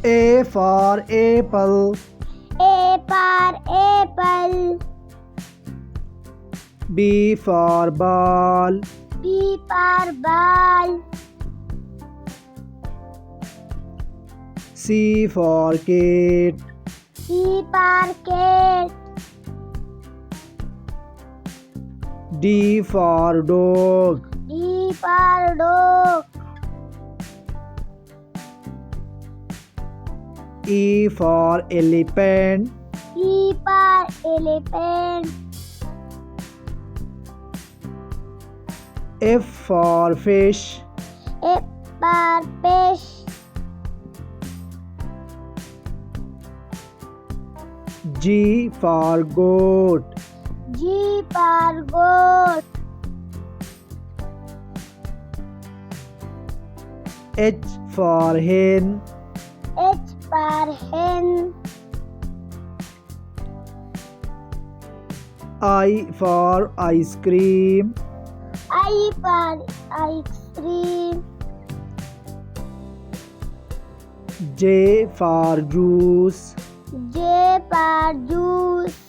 A for apple. A for apple. B for ball. B for ball. C for cat. C for cat. D for dog. D for dog. E for elephant. E for elephant. F for fish. F for fish. G for goat. G for goat. H for hen. H for hen. I for ice cream. I for ice cream. J for juice. J for juice.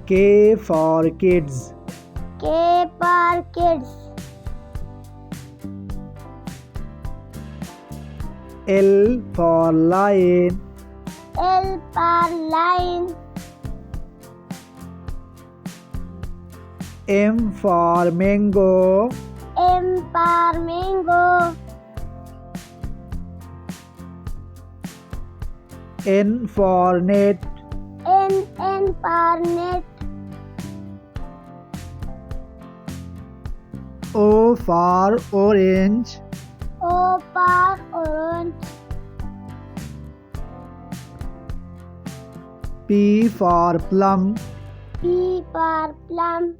K for kids. K for kids. L for lion. L for lion. M for mango. M for mango. N for net. N for net. O for orange. O for orange. P for plum. P for plum.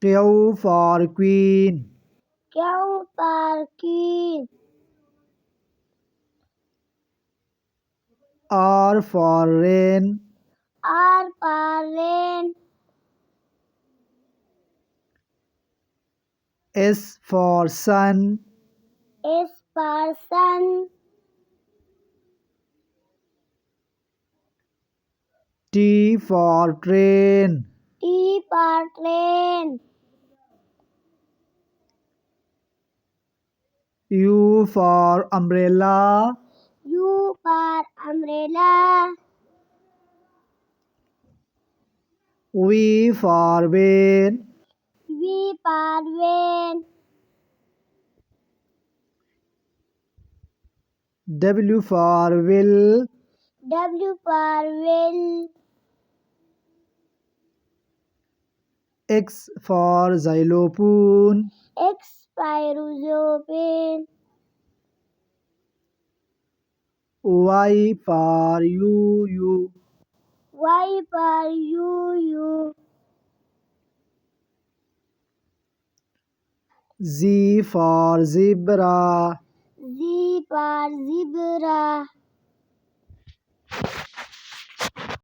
Q for queen. Q for queen. R for rain. R for rain. S for sun. S for sun. T for train. T for train. U for umbrella. U for umbrella. V for van. V for van. W for will. W for will. X for xylophone. X for xylophone. Y for you. Y for you. Z for zebra. Z for zebra.